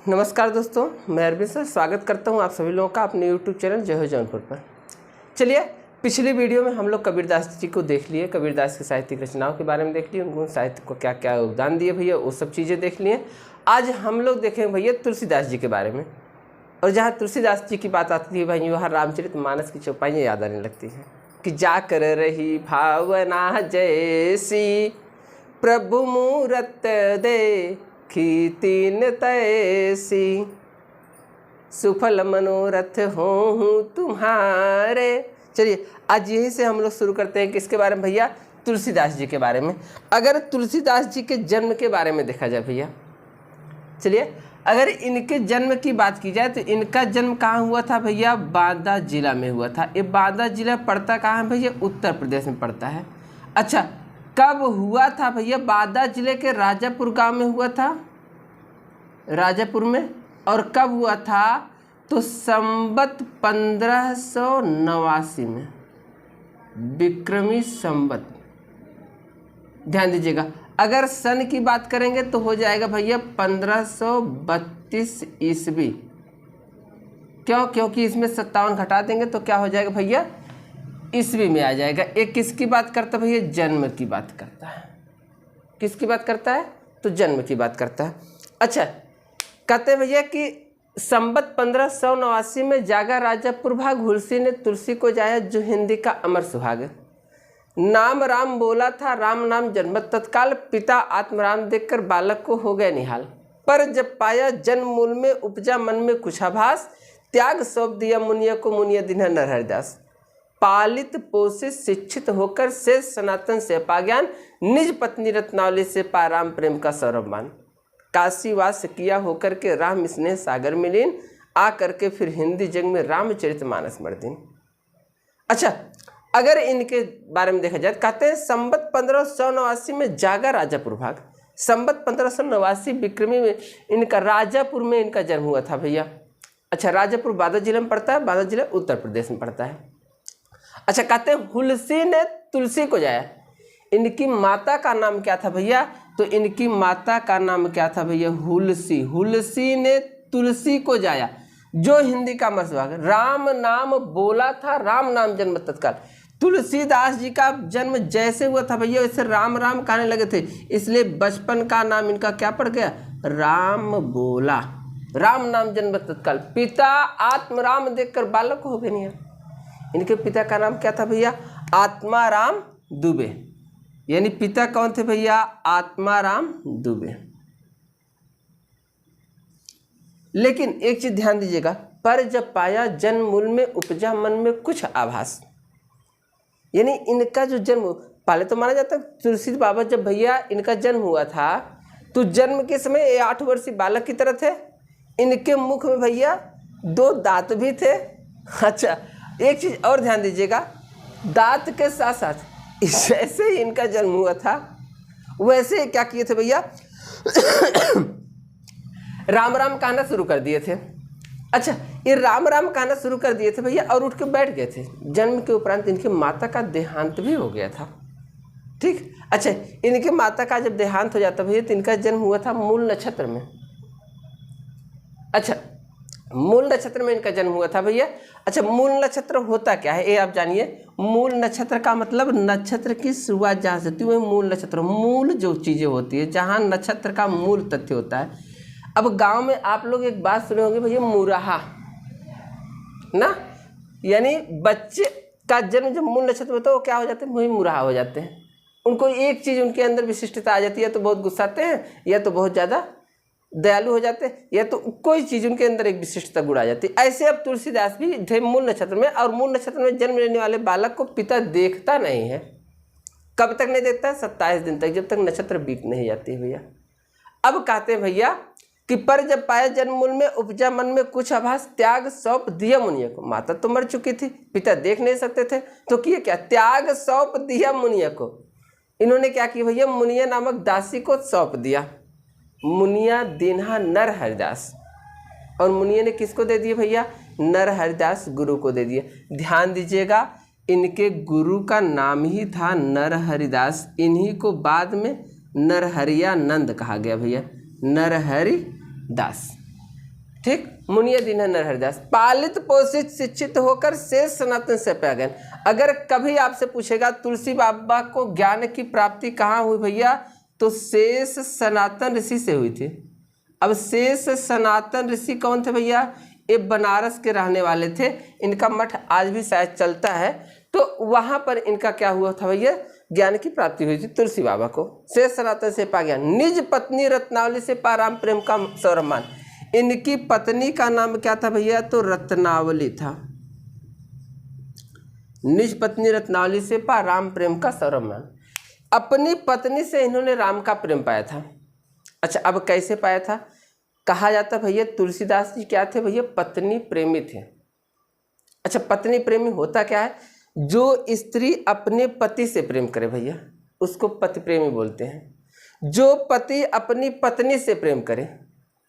नमस्कार दोस्तों, मैं अरविंद सर स्वागत करता हूं आप सभी लोगों का अपने यूट्यूब चैनल जय हो जौनपुर पर। चलिए, पिछली वीडियो में हम लोग कबीरदास जी को देख लिए, कबीरदास की साहित्यिक रचनाओं के बारे में देख लिए, उनको साहित्य को क्या क्या योगदान दिए भैया, वो सब चीज़ें देख लिए। आज हम लोग देखेंगे भैया तुलसीदास जी के बारे में। और जहाँ तुलसीदास जी की बात आती है भाई, वहाँ रामचरितमानस की चौपाइयाँ याद आने लगती हैं कि जाकर रही भावना जैसी प्रभु मूरत देखी तीन तैसी, सुफल मनोरथ हों तुम्हारे। चलिए, आज यहीं से हम लोग शुरू करते हैं। किसके बारे में भैया? तुलसीदास जी के बारे में। अगर तुलसीदास जी के जन्म के बारे में देखा जाए भैया, चलिए, अगर इनके जन्म की बात की जाए तो इनका जन्म कहाँ हुआ था भैया? बांदा जिला में हुआ था। ये बांदा जिला पड़ता कहाँ है भैया? उत्तर प्रदेश में पड़ता है। अच्छा, कब हुआ था भैया? बांदा जिले के राजापुर गांव में हुआ था, राजापुर में। और कब हुआ था? तो संवत 1589 में, विक्रमी संवत। ध्यान दीजिएगा, अगर सन की बात करेंगे तो हो जाएगा भैया 1532 ईस्वी। क्यों? क्योंकि इसमें 57 घटा देंगे तो क्या हो जाएगा भैया? ईस्वी में आ जाएगा। एक किसकी बात करता है भैया? जन्म की बात करता है। किसकी बात करता है? तो जन्म की बात करता है। अच्छा, कहते हैं भैया कि संवत 1589 में जागा राजापुर भाग, हुलसी ने तुलसी को जाया, जो हिंदी का अमर सुहाग। नाम राम बोला था, राम नाम जन्मत तत्काल, पिता आत्मराम देखकर बालक को हो गए निहाल। पर जब पाया जन्म मूल में, उपजा मन में कुछ आभास, त्याग सौंप दिया मुनिया को, मुनिया दीन्हा नरहरिदास। पालित पोषित शिक्षित होकर से सनातन से पा ज्ञान, निज पत्नी रत्नावली से पा राम प्रेम का सौरभ मान। काशीवास किया होकर के राम स्नेह सागर मिलीन, आ करके फिर हिंदी जग में रामचरितमानस मर्दीन। अच्छा, अगर इनके बारे में देखा जाए, कहते हैं संवत 1589 में जागा राजापुर भाग। संवत 1589 विक्रमी में इनका राजापुर में इनका जन्म हुआ था भैया। अच्छा, राजापुर बांदा जिले में पड़ता है, बांदा जिला उत्तर प्रदेश में पड़ता है। अच्छा, कहते हैं हुलसी ने तुलसी को जाया। इनकी माता का नाम क्या था भैया? तो इनकी माता का नाम क्या था भैया? हुलसी। हुलसी ने तुलसी को जाया, जो हिंदी का अमर सुहाग। राम नाम बोला था, राम नाम जन्म तत्काल। तुलसीदास जी का जन्म जैसे हुआ था भैया, वैसे राम राम कहने लगे थे, इसलिए बचपन का नाम इनका क्या पड़ गया? राम बोला। राम नाम जन्म तत्काल, पिता आत्मराम देखकर बालक हो गए नहीं। इनके पिता का नाम क्या था भैया? आत्माराम दुबे। यानी पिता कौन थे भैया? आत्माराम दुबे। लेकिन एक चीज ध्यान दीजिएगा, पर जब पाया जन्म मूल में, उपजा मन में कुछ आभास। यानी इनका जो जन्म, पहले तो माना जाता है तुलसी बाबा जब भैया इनका जन्म हुआ था, तो जन्म के समय ये 8 वर्षीय बालक की तरह थे। इनके मुख में भैया 2 दांत भी थे। अच्छा, एक चीज और ध्यान दीजिएगा, दांत के साथ साथ जैसे ही इनका जन्म हुआ था, वैसे क्या किए थे भैया? राम राम कहना शुरू कर दिए थे। अच्छा, ये राम राम कहना शुरू कर दिए थे भैया और उठ के बैठ गए थे। जन्म के उपरांत इनकी माता का देहांत भी हो गया था। ठीक। अच्छा, इनके माता का जब देहांत हो जाता भैया, तो इनका जन्म हुआ था मूल नक्षत्र में। अच्छा, मूल नक्षत्र में इनका जन्म हुआ था भैया। अच्छा, मूल नक्षत्र होता क्या है ये आप जानिए। मूल नक्षत्र का मतलब नक्षत्र की शुरुआत जहाँ से होती है, मूल नक्षत्र। मूल जो चीज़ें होती है, जहाँ नक्षत्र का मूल तथ्य होता है। अब गांव में आप लोग एक बात सुने होंगे भैया, मुराहा ना, यानी बच्चे का जन्म जब मूल नक्षत्र होता है, वो क्या हो जाते हैं? वही मुराहा हो जाते हैं। उनको एक चीज़ उनके अंदर विशिष्टता आ जाती है, या तो बहुत गुस्साते हैं, या तो बहुत ज़्यादा दयालु हो जाते हैं, या तो कोई चीज़ उनके अंदर एक विशिष्टता गुण आ जाती है। ऐसे अब तुलसीदास भी थे मूल नक्षत्र में, और मूल नक्षत्र में जन्म लेने वाले बालक को पिता देखता नहीं है। कब तक नहीं देखता? 27 दिन तक, जब तक नक्षत्र बीत नहीं जाती है भैया। अब कहते हैं भैया कि पर जब पाया जन्म मूल में, उपजा मन में कुछ आभास, त्याग सौंप दिया मुनिया को। माता तो मर चुकी थी, पिता देख नहीं सकते थे, तो किए क्या? त्याग सौंप दिया मुनिया को। इन्होंने क्या किया भैया? मुनिया नामक दासी को सौंप दिया। मुनिया दीन्हा नरहरिदास। और मुनिया ने किसको दे दिए भैया? नरहरिदास गुरु को दे दिए। ध्यान दीजिएगा, इनके गुरु का नाम ही था नरहरिदास। इन्हीं को बाद में नरहरियानंद कहा गया भैया, नरहरि दास। ठीक। मुनिया दीन नरहरिदास, पालित पोषित शिक्षित होकर शेष सनातन से पाया ज्ञान। अगर कभी आपसे पूछेगा तुलसी बाबा को ज्ञान की प्राप्ति कहाँ हुई भैया, तो शेष सनातन ऋषि से हुई थी। अब शेष सनातन ऋषि कौन थे भैया, ये बनारस के रहने वाले थे, इनका मठ आज भी शायद चलता है। तो वहाँ पर इनका क्या हुआ था भैया, ज्ञान की प्राप्ति हुई थी तुलसी बाबा को। शेष सनातन से पा ज्ञान, निज पत्नी रत्नावली से पा राम प्रेम का सौरमान। इनकी पत्नी का नाम क्या था भैया, तो रत्नावली था। निज पत्नी रत्नावली से पा राम प्रेम का सौरमान। अपनी पत्नी से इन्होंने राम का प्रेम पाया था। अच्छा, अब कैसे पाया था, कहा जाता भैया तुलसीदास जी क्या थे भैया, पत्नी प्रेमी थे। अच्छा, पत्नी प्रेमी होता क्या है, जो स्त्री अपने पति से प्रेम करे भैया उसको पति प्रेमी बोलते हैं। जो पति अपनी पत्नी से प्रेम करे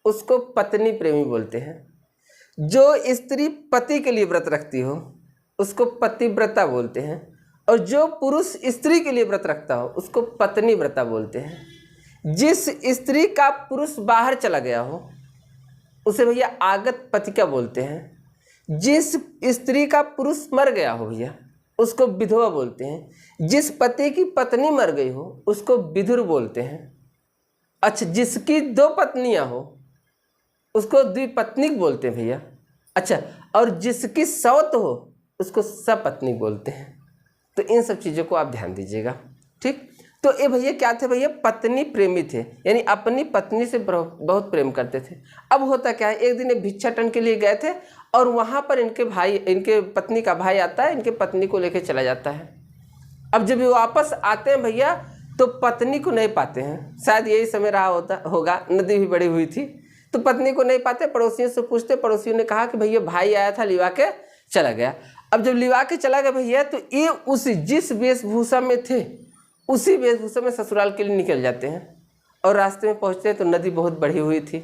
उसको पत्नी प्रेमी बोलते हैं। जो स्त्री पति के लिए व्रत रखती हो उसको पतिव्रता बोलते हैं। और जो पुरुष स्त्री के लिए व्रत रखता हो उसको पत्नी व्रता बोलते हैं। जिस स्त्री का पुरुष बाहर चला गया हो उसे भैया आगत पतिका बोलते हैं। जिस स्त्री का पुरुष मर गया हो भैया उसको विधवा बोलते हैं। जिस पति की पत्नी मर गई हो उसको विधुर बोलते हैं। अच्छा, जिसकी 2 पत्नियां हो उसको द्विपत्निक बोलते हैं भैया। अच्छा, और जिसकी सौत हो उसको सपत्नी बोलते हैं। तो इन सब चीज़ों को आप ध्यान दीजिएगा, ठीक। तो ये भैया क्या थे भैया, पत्नी प्रेमी थे, यानी अपनी पत्नी से बहुत प्रेम करते थे। अब होता क्या है, एक दिन ये भिक्षाटन के लिए गए थे और वहाँ पर इनके पत्नी का भाई आता है, इनके पत्नी को लेकर चला जाता है। अब जब ये वापस आते हैं भैया तो पत्नी को नहीं पाते हैं, शायद यही समय रहा होगा, नदी भी बड़ी हुई थी, तो पत्नी को नहीं पाते। पड़ोसियों से पूछते, पड़ोसियों ने कहा कि भैया भाई आया था, लिवा के चला गया। अब जब लिवा के चला गया भैया तो ये उसी जिस वेशभूषा में थे उसी वेशभूषा में ससुराल के लिए निकल जाते हैं। और रास्ते में पहुंचते हैं तो नदी बहुत बढ़ी हुई थी।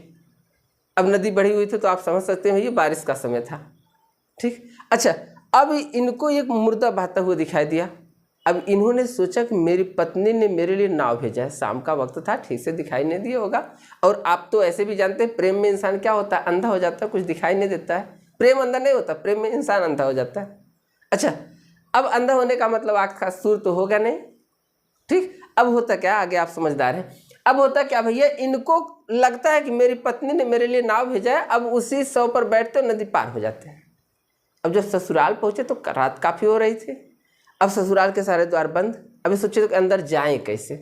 अब नदी बढ़ी हुई थी तो आप समझ सकते हैं ये बारिश का समय था, ठीक। अच्छा, अब इनको एक मुर्दा बहता हुआ दिखाई दिया। अब इन्होंने सोचा कि मेरी पत्नी ने मेरे लिए नाव भेजा है, शाम का वक्त था, ठीक से दिखाई नहीं दिया होगा। और आप तो ऐसे भी जानते हैं प्रेम में इंसान क्या होता है, अंधा हो जाता है, कुछ दिखाई नहीं देता है। प्रेम अंधा नहीं होता, प्रेम में इंसान अंधा हो जाता है। अच्छा, अब अंधा होने का मतलब आँख का सूर तो होगा नहीं, ठीक। अब होता क्या, आगे आप समझदार हैं। अब होता क्या भैया, इनको लगता है कि मेरी पत्नी ने मेरे लिए नाव भेजा है। अब उसी सौ पर बैठते नदी पार हो जाते हैं। अब जब ससुराल पहुंचे तो रात काफ़ी हो रही थी। अब ससुराल के सारे द्वार बंद। अभी सोचे तो अंदर जाएं कैसे,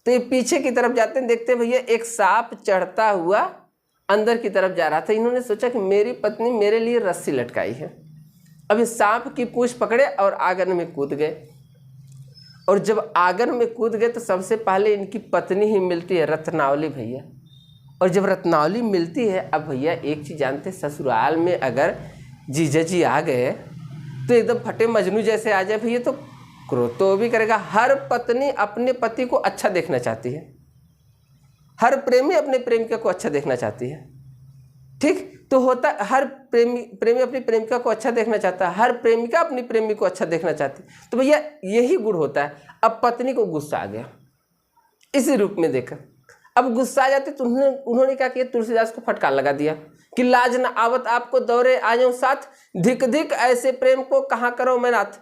तो ये पीछे की तरफ जाते हैं, देखते भैया एक सांप चढ़ता हुआ अंदर की तरफ जा रहा था। इन्होंने सोचा कि मेरी पत्नी मेरे लिए रस्सी लटकाई है। अब इस सांप की पूंछ पकड़े और आंगन में कूद गए। और जब आंगन में कूद गए तो सबसे पहले इनकी पत्नी ही मिलती है, रत्नावली भैया। और जब रत्नावली मिलती है, अब भैया एक चीज़ जानते, ससुराल में अगर जीजा जी आ गए तो एकदम फटे मजनू जैसे आ जाए भैया तो क्रोध तो भी करेगा। हर पत्नी अपने पति को अच्छा देखना चाहती है, हर प्रेमी अपने प्रेमिका को अच्छा देखना चाहती है, ठीक। तो होता हर प्रेमी अपनी प्रेमिका को अच्छा देखना चाहता है, हर प्रेमिका अपनी प्रेमी को अच्छा देखना चाहती है। तो भैया यही गुण होता है। अब पत्नी को गुस्सा आ गया इसी रूप में देखा। अब गुस्सा आ जाते तो उन्होंने क्या किया, तुलसीदास को फटकार लगा दिया कि लाज न आवत आपको दौरे आ जाऊं साथ, धिक धिक ऐसे प्रेम को कहाँ करो मैं नाथ।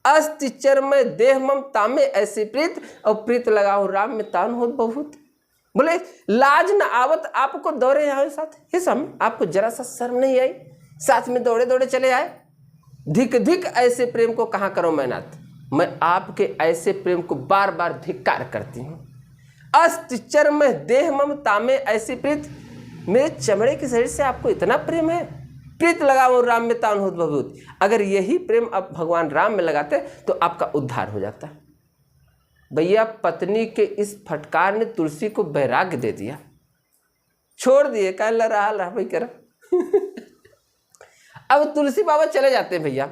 अस्तिचर में देह मम तामे ऐसी प्रीत, और प्रीत लगाओ राम में तान हो बहुत। बोले लाज न आवत आपको दौरे आए साथ, ये समय आपको जरा सा शर्म नहीं आई, साथ में दौड़े दौड़े चले आए। धिक धिक ऐसे प्रेम को कहाँ करो मैं नाथ, मैं आपके ऐसे प्रेम को बार बार धिक्कार करती हूँ। अस्तिचर में देह मम तामे ऐसी प्रीत, मेरे चमड़े के शरीर से आपको इतना प्रेम है। प्रीत लगाओ राम में तान हो बहुत। अगर यही प्रेम आप भगवान राम में लगाते तो आपका उद्धार हो जाता। भैया पत्नी के इस फटकार ने तुलसी को वैराग्य दे दिया, छोड़ दिए, कह रहा भाई करा। अब तुलसी बाबा चले जाते हैं भैया,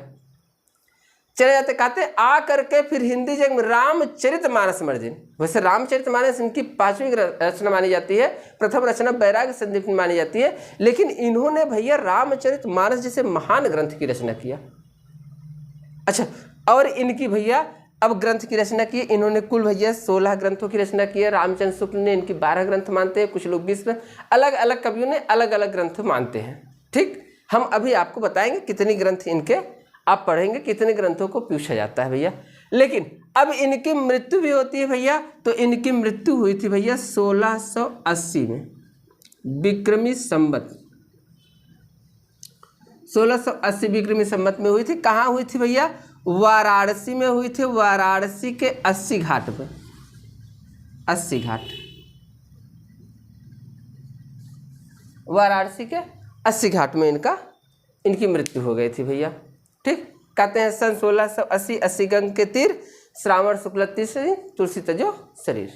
चले जाते, कहते आ करके फिर हिंदी जग में रामचरितमानस मर्जिन। वैसे रामचरितमानस इनकी 5वीं रचना मानी जाती है, प्रथम रचना वैराग्य संदीप मानी जाती है, लेकिन इन्होंने भैया रामचरितमानस जैसे महान ग्रंथ की रचना किया। अच्छा, और इनकी भैया अब ग्रंथ की रचना की, इन्होंने कुल भैया 16 ग्रंथों की रचना की है। रामचंद्र शुक्ल ने इनकी 12 ग्रंथ मानते हैं, कुछ लोग 20 ग्रंथ, अलग अलग कवियों ने अलग अलग ग्रंथ मानते हैं। ठीक, हम अभी आपको बताएंगे कितनी ग्रंथ इनके, आप पढ़ेंगे कितने ग्रंथों को पूछा जाता है भैया। लेकिन अब इनकी मृत्यु भी होती है भैया, तो इनकी मृत्यु हुई थी भैया 1680 में, विक्रमी संवत 1680 विक्रमी संवत में हुई थी। कहाँ हुई थी भैया? वाराणसी में हुई थी, वाराणसी के 80 घाट में, 80 घाट, वाराणसी के 80 घाट में इनकी मृत्यु हो गई थी भैया। ठीक, कहते हैं सन 1680, 80 गंग के तीर, श्रावण शुक्ल तीसरी, तुलसी तजो शरीर।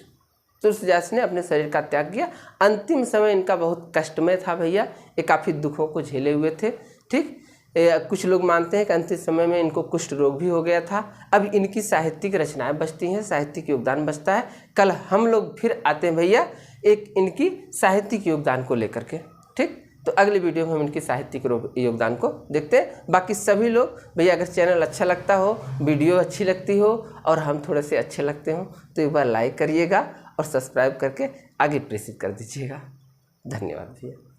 तुलसीदास ने अपने शरीर का त्याग किया। अंतिम समय इनका बहुत कष्टमय था भैया, ये काफ़ी दुखों को झेले हुए थे। ठीक, कुछ लोग मानते हैं कि अंतिम समय में इनको कुष्ठ रोग भी हो गया था। अब इनकी साहित्यिक रचनाएं बचती हैं, साहित्यिक योगदान बचता है। कल हम लोग फिर आते हैं भैया एक इनकी साहित्यिक योगदान को लेकर के। ठीक, तो अगले वीडियो में हम इनकी साहित्यिक योगदान को देखते हैं। बाकी सभी लोग भैया, अगर चैनल अच्छा लगता हो, वीडियो अच्छी लगती हो और हम थोड़े से अच्छे लगते हो, तो एक बार लाइक करिएगा और सब्सक्राइब करके आगे प्रेषित कर दीजिएगा। धन्यवाद भैया।